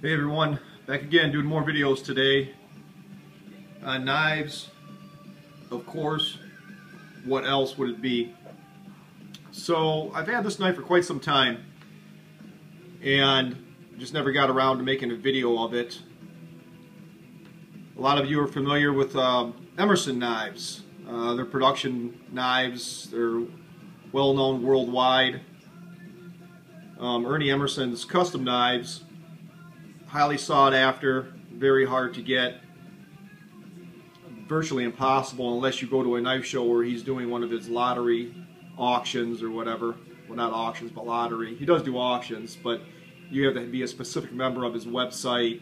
Hey everyone, back again doing more videos today on knives. Of course, what else would it be? So I've had this knife for quite some time and just never got around to making a video of it. A lot of you are familiar with Emerson knives. They're production knives. They're well known worldwide. Ernie Emerson's custom knives, highly sought after, very hard to get, virtually impossible unless you go to a knife show where he's doing one of his lottery auctions or whatever. Well, not auctions, but lottery. He does do auctions, but you have to be a specific member of his website,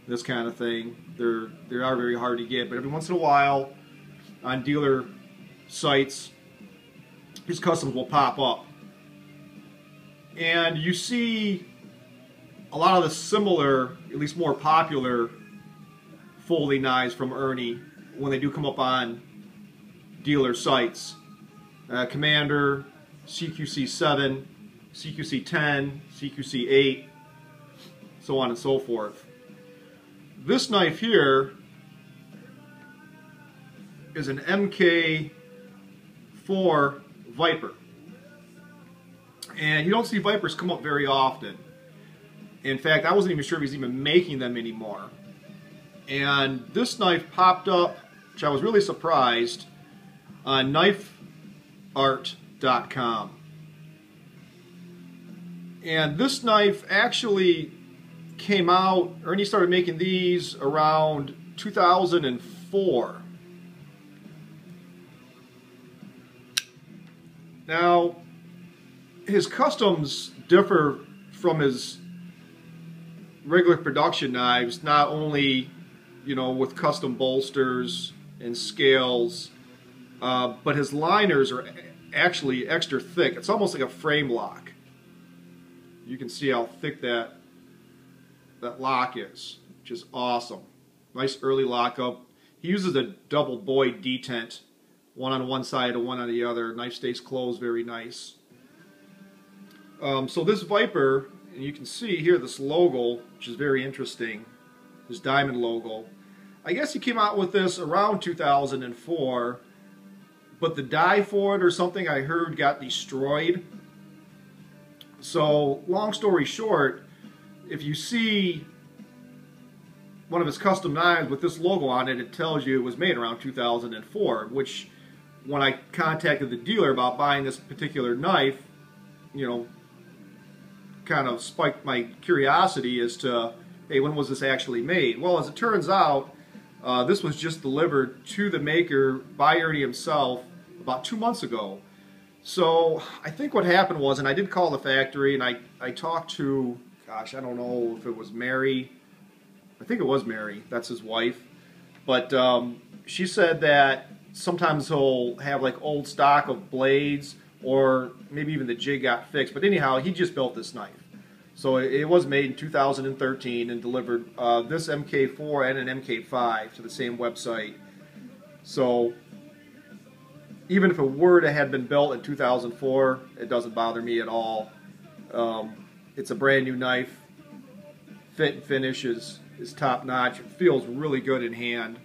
this kind of thing. They are very hard to get, but every once in a while on dealer sites his customs will pop up. And you see a lot of the similar, at least more popular, folding knives from Ernie when they do come up on dealer sites. Commander, CQC7, CQC10, CQC8, so on and so forth. This knife here is an MK4 Viper. And you don't see Vipers come up very often. In fact, I wasn't even sure if he's even making them anymore. And this knife popped up, which I was really surprised, on knifeart.com. And this knife actually came out, Ernie started making these around 2004. Now, his customs differ from his regular production knives, not only, you know, with custom bolsters and scales, but his liners are actually extra thick. It's almost like a frame lock. You can see how thick that lock is, which is awesome. Nice early lockup. He uses a double Boyd detent, one on one side and one on the other. Knife stays closed very nice. So this Viper, and you can see here this logo, which is very interesting, this diamond logo. I guess he came out with this around 2004, but the die for it or something I heard got destroyed. So long story short, if you see one of his custom knives with this logo on it, it tells you it was made around 2004, which when I contacted the dealer about buying this particular knife, you know, kind of spiked my curiosity as to, hey, when was this actually made? Well, as it turns out, this was just delivered to the maker by Ernie himself about 2 months ago. So I think what happened was, and I did call the factory, and I talked to, gosh, I don't know if it was Mary. I think it was Mary. That's his wife. But she said that sometimes he'll have like old stock of blades, or maybe even the jig got fixed. But anyhow, he just built this knife. So it was made in 2013 and delivered this MK4 and an MK5 to the same website. So even if it were to have been built in 2004, it doesn't bother me at all. It's a brand new knife. Fit and finish is top notch. It feels really good in hand.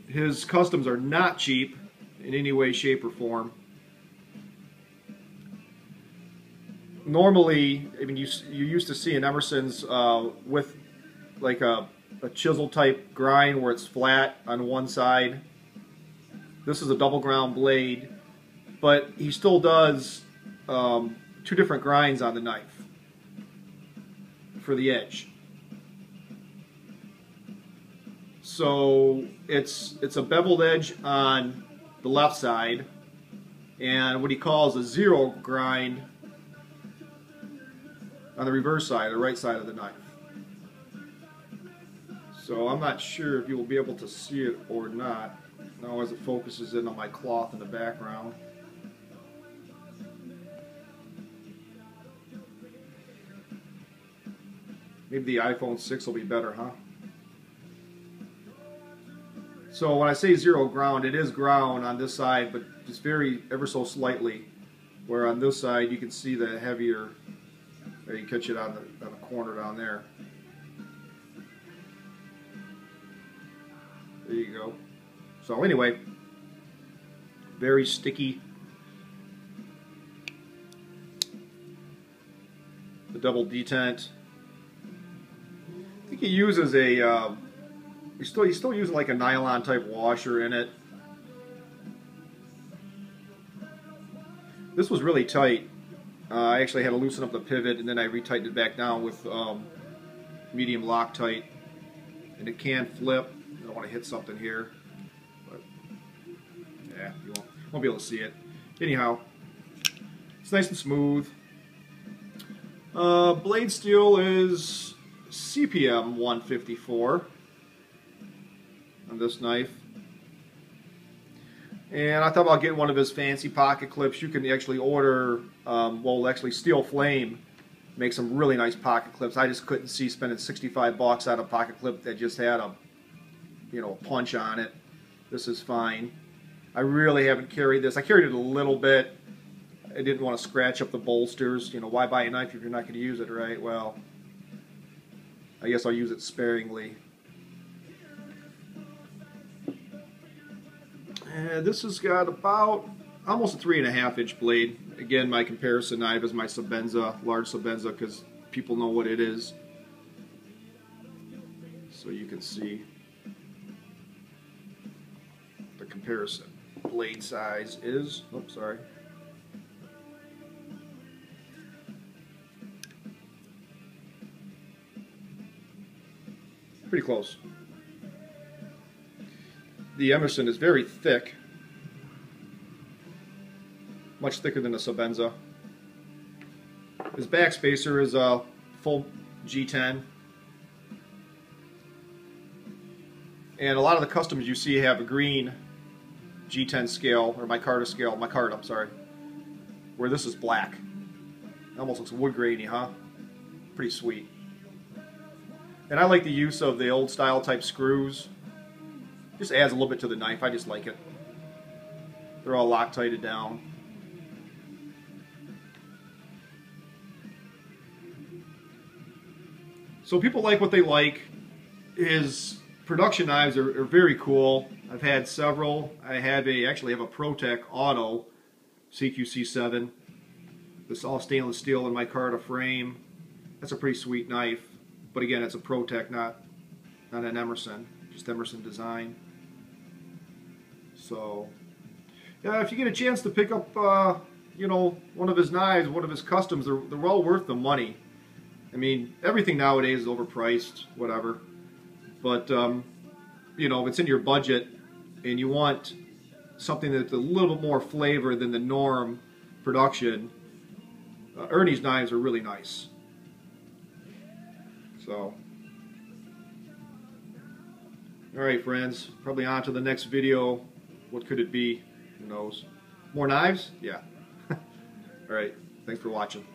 His customs are not cheap in any way, shape, or form. Normally, I mean, you used to see in Emerson's with like a chisel type grind where it's flat on one side. This is a double ground blade, but he still does 2 different grinds on the knife for the edge. So it's a beveled edge on the left side, and what he calls a zero grind on the reverse side, the right side of the knife. So I'm not sure if you will be able to see it or not, now as it focuses in on my cloth in the background. Maybe the iPhone 6 will be better, huh? So when I say zero ground, it is ground on this side, but just ever so slightly, where on this side you can see the heavier There, you catch it on the corner down there. There you go. So anyway, very sticky. The double detent. I think he uses a. He's still using like a nylon type washer in it. This was really tight. I actually had to loosen up the pivot, and then I retightened it back down with medium Loctite. And it can flip. I don't want to hit something here, but yeah, you won't be able to see it. Anyhow, it's nice and smooth. Blade steel is CPM 154 on this knife. And I thought about getting one of his fancy pocket clips. You can actually order, actually Steel Flame makes some really nice pocket clips. I just couldn't see spending $65 on a pocket clip that just had a, punch on it. This is fine. I really haven't carried this. I carried it a little bit. I didn't want to scratch up the bolsters. Why buy a knife if you're not going to use it, right? Well, I guess I'll use it sparingly. And this has got about almost a 3.5-inch blade. Again, my comparison knife is my Sebenza, large Sebenza, because people know what it is. So you can see the comparison. Blade size is, oops, sorry. Pretty close. The Emerson is very thick, much thicker than the Sebenza. His backspacer is a full G10, and a lot of the customs you see have a green G10 scale, or micarta scale, micarta, I'm sorry, where this is black. It almost looks wood grainy, huh? Pretty sweet. And I like the use of the old style type screws. Just adds a little bit to the knife. I just like it. They're all Loctited down. So people like what they like. His production knives are very cool. I've had several. I actually have a ProTech Auto CQC7. This all stainless steel in micarta frame. That's a pretty sweet knife. But again, it's a ProTech, not an Emerson. Just Emerson design. So, yeah, if you get a chance to pick up, one of his knives, one of his customs, they're well worth the money. I mean, everything nowadays is overpriced, whatever. But, if it's in your budget and you want something that's a little bit more flavor than the norm production, Ernie's knives are really nice. So, alright friends, probably on to the next video. What could it be? Who knows? More knives? Yeah. Alright, thanks for watching.